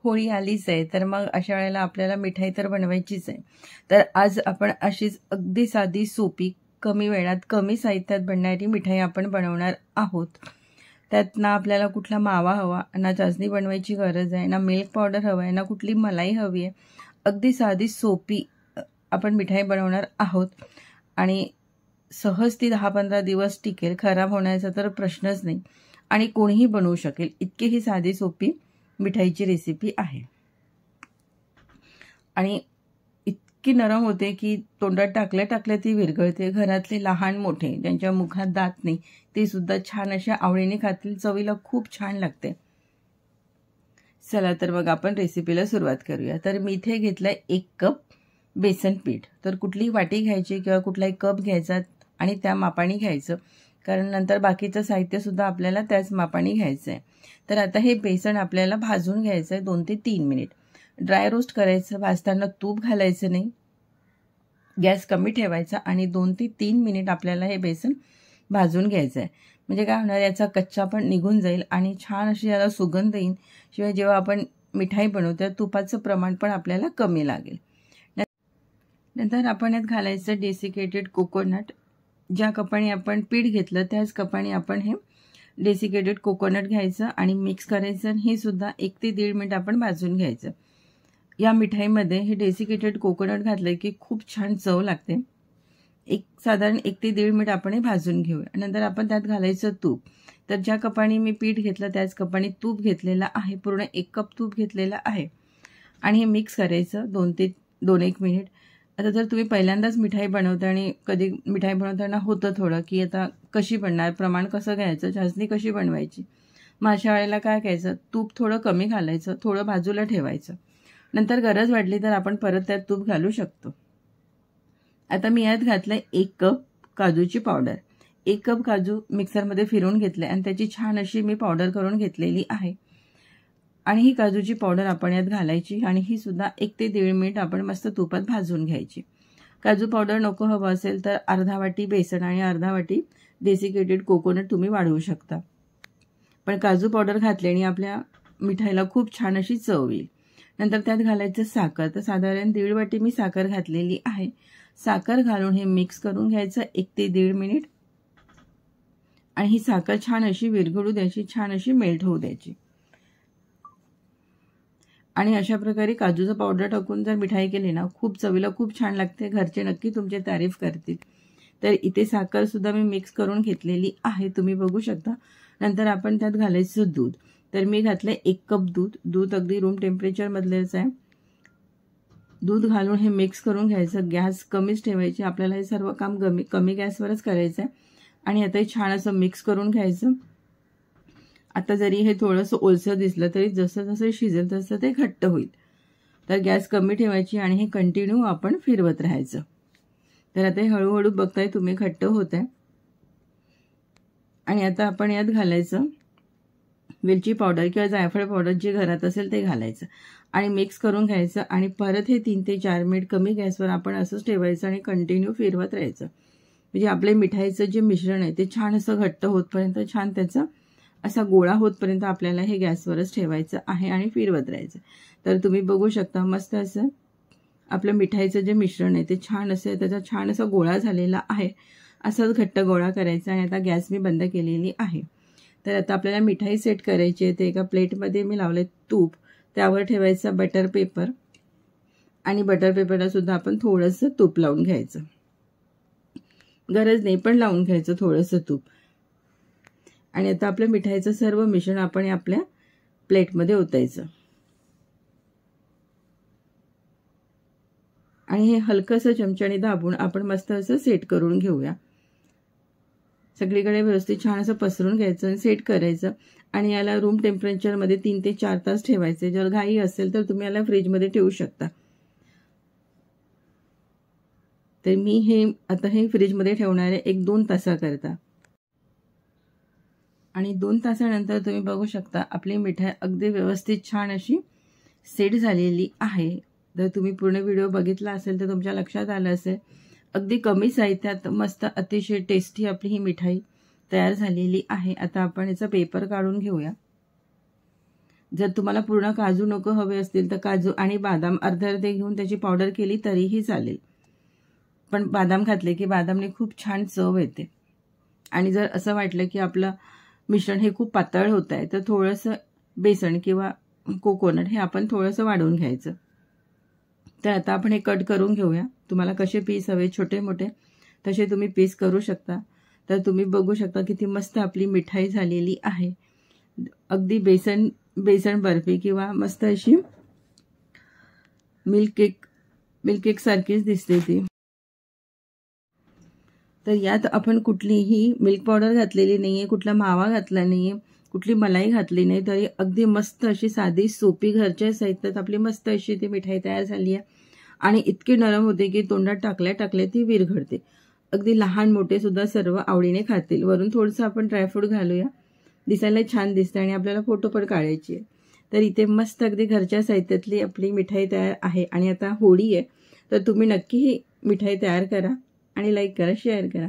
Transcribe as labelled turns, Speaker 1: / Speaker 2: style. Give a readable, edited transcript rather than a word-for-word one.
Speaker 1: होळी आलीच आहे, तर मग अशा वेळेला आपल्याला मिठाई तर बनवायचीच आहे. तर आज आपण अशीच अगदी साधी, सोपी, कमी वेळात, कमी साहित्यात बनणारी मिठाई आपण बनवणार आहोत. त्यात ना आपल्याला कुठला मावा हवा, ना चाचणी बनवायची गरज आहे, ना मिल्क पावडर हवं आहे, ना कुठली मलाई हवी आहे. अगदी साधी, सोपी आपण मिठाई बनवणार आहोत आणि सहज ती 10-15 दिवस टिकेल, खराब होण्याचा तर प्रश्नच नाही आणि कोणीही बनवू शकेल. इतकी ही साधी, सोपी मिठाईची रेसिपी आहे आणि इतकी नरम होते की तोंडात टाकल्या ती विरघळते. घरातले लहान मोठे ज्यांच्या मुखात दात नाही ते सुद्धा छान अशा आवडीने खातील. चवीला खूप छान लागते. चला तर मग आपण रेसिपीला सुरुवात करूया. तर मी इथे घेतलंय 1 कप बेसन पीठ. तर कुठली वाटी घ्यायची किंवा कुठलाही कप घ्यायचा आणि त्या मापाने घ्यायचं, कारण नंतर बाकीचं साहित्य सुद्धा आपल्याला त्याच मापाने घ्यायचं आहे. तर आता हे बेसन आपल्याला भाजून घ्यायचं आहे 2 ते 3 मिनिट. ड्राय रोस्ट करायचं, भाजताना तूप घालायचं नाही, गॅस कमी ठेवायचा आणि 2 ते 3 मिनिट आपल्याला हे बेसन भाजून घ्यायचं आहे. म्हणजे काय होणार, याचा कच्चा पण निघून जाईल आणि छान अशी याला सुगंध येईल. शिवाय जेव्हा आपण मिठाई बनवतो तुपाचं प्रमाण पण आपल्याला कमी लागेल. नंतर आपण यात घालायचं डेसिकेटेड कोकोनट. ज्या कपाने आपण पीठ घेतलं त्याच कपाने आपण हे डेसिकेटेड कोकोनट घ्यायचं आणि मिक्स करायचं. हे सुद्धा 1 ते 1.5 मिनिट आपण भाजून घ्यायचं. या मिठाईमध्ये हे डेसिकेटेड कोकोनट घातलं की खूप छान चव लागते. साधारण 1 ते 1.5 मिनिट आपण हे भाजून घेऊया. नंतर आपण त्यात घालायचं तूप. तर ज्या कपाने मी पीठ घेतलं त्याच कपाने तूप घेतलेलं आहे. पूर्ण 1 कप तूप घेतलेलं आहे आणि हे मिक्स करायचं 2-1 मिनिट. आता जर तुम्ही पहिल्यांदाच मिठाई बनवता आणि कधी मिठाई बनवताना होतं थोडं की आता कशी बनणार, प्रमाण कसं घ्यायचं, चाचणी कशी बनवायची, मग अशा वेळेला काय करायचं, तूप थोडं कमी घालायचं, थोडं बाजूला ठेवायचं. नंतर गरज वाटली तर आपण परत त्यात तूप घालू शकतो. आता मी यात घातलंय 1 कप काजूची पावडर. 1 कप काजू मिक्सरमध्ये फिरवून घेतले आणि त्याची छान अशी मी पावडर करून घेतलेली आहे आणि ही काजूची पावडर आपण यात घालायची आणि ही सुद्धा 1 ते 1.5 मिनिट आपण मस्त तुपात भाजून घ्यायची. काजू पावडर नको हवं असेल तर अर्धा वाटी बेसन आणि अर्धा वाटी डेसिकेटेड कोकोनट तुम्ही वाढवू शकता. पण काजू पावडर घातल्याने आपल्या मिठाईला खूप छान अशी चव येईल. नंतर त्यात घालायचं साखर. तर साधारण 1.5 वाटी मी साखर घातलेली आहे. साखर घालून हे मिक्स करून घ्यायचं 1 ते 1.5 मिनिट आणि ही साखर छान अशी विरघळू द्यायची, छान अशी मेल्ट होऊ द्यायची. आणि अशा प्रकारे काजूचं पावडर टाकून जर मिठाई केली ना खूप चवीला खूप छान लागते. घरचे नक्की तुमची तारीफ करतील. तर इथे साखर सुद्धा मी मिक्स करून घेतलेली आहे, तुम्ही बघू शकता. नंतर आपण त्यात घालायचं दूध. तर मी घातलं 1 कप दूध. दूध अगदी रूम टेम्परेचर मधलेच आहे. दूध घालून हे मिक्स करून घ्यायचं. गॅस कमीच ठेवायची. आपल्याला हे सर्व काम कमी गॅसवरच करायचं आहे आणि आता हे छान असं मिक्स करून घ्यायचं. आता जरी हे थोडंसं ओलसर दिसलं तरी जसं जसं शिजेल तसं ते घट्ट होईल. तर गॅस कमी ठेवायची आणि हे कंटिन्यू आपण फिरवत राहायचं. तर आता हे हळूहळू बघताय तुम्ही घट्ट होत आहे आणि आता आपण यात घालायचं वेलची पावडर किंवा जायफळ पावडर जे घरात असेल ते घालायचं आणि मिक्स करून घ्यायचं आणि परत हे 3 ते 4 मिनिट कमी गॅसवर आपण असंच ठेवायचं आणि कंटिन्यू फिरवत राहायचं. म्हणजे आपले मिठाईचं जे मिश्रण आहे ते छान असं घट्ट होतपर्यंत, छान त्याचा असा गोळा होतपर्यंत आपल्याला हे गॅसवरच ठेवायचं आहे आणि फिरवत राहायचं. तर तुम्ही बघू शकता मस्त असं आपलं मिठाईचं जे मिश्रण आहे ते छान असं त्याचा छान असा गोळा झालेला आहे. असाच घट्ट गोळा करायचा आणि आता गॅस मी बंद केलेली आहे. तर आता आपल्याला मिठाई सेट करायची आहे. ते एका प्लेटमध्ये मी लावले तूप, त्यावर ठेवायचं बटर पेपर आणि बटर पेपरला सुद्धा आपण थोडंसं तूप लावून घ्यायचं. गरज नाही पण लावून घ्यायचं थोडंसं तूप. आणि आता आपल्या मिठाईचं सर्व मिश्रण आपण आपल्या प्लेटमध्ये ओतायचं आणि हे हलकंसं चमच्याने दाबून आपण मस्त असं सेट करून घेऊया. सगळीकडे व्यवस्थित छान असं पसरून घ्यायचं आणि सेट करायचं आणि याला रूम टेम्परेचरमध्ये 3 ते 4 तास ठेवायचे. जर घाई असेल तर तुम्ही याला फ्रीजमध्ये ठेवू शकता. तर मी आता हे फ्रीजमध्ये ठेवणार आहे 1-2 तासाकरता आणि 2 तासानंतर तुम्ही बघू शकता आपली मिठाई अगदी व्यवस्थित छान अशी सेट झालेली आहे. जर तुम्ही पूर्ण व्हिडिओ बघितला असेल तर तुमच्या लक्षात आलं असेल अगदी कमी साहित्यात मस्त अतिशय टेस्टी आपली ही मिठाई तयार झालेली आहे. आता आपण याचा पेपर काढून घेऊया. जर तुम्हाला पूर्ण काजू नको हवे असतील तर काजू आणि बदाम अर्धे घेऊन त्याची पावडर केली तरीही चालेल. पण बदाम घातले की बदामने खूप छान चव येते. आणि जर असं वाटलं की आपलं मिश्रण हे खूप पातळ होत आहे तर थोडंसं बेसन किंवा कोकोनट हे आपण थोडंसं वाढवून घ्यायचं. तर आता आपण हे कट करून घेऊया. तुम्हाला कसे पीस हवे छोटे मोठे तसे तुम्ही पीस करू शकता. तर तुम्ही बघू शकता किती मस्त आपली मिठाई झालेली आहे. अगदी बेसन बर्फी किंवा मस्त अशी मिल्क केक सारखीच दिसते ती. तर यात आपण कुठलीही मिल्क पावडर घातलेली नाहीये, कुठला मावा घातला नाहीये, कुठली मलाई घातली नाही, तरी अगदी मस्त अशी साधी सोपी घरच्या साहित्यात आपली मस्त अशी ती मिठाई तयार झाली आहे. आणि इतकी नरम होते की तोंडात टाकल्या ती विरघळते. अगदी लहान मोठे सुद्धा सर्व आवडीने खातील. वरून थोडंसं आपण ड्रायफ्रूट घालूया, दिसायला छान दिसते आणि आपल्याला फोटो पण काढायची आहे. तर इथे मस्त अगदी घरच्या साहित्यातली आपली मिठाई तयार आहे. आणि आता होळी आहे तर तुम्ही नक्की ही मिठाई तयार करा आणि लाईक करा, शेअर करा.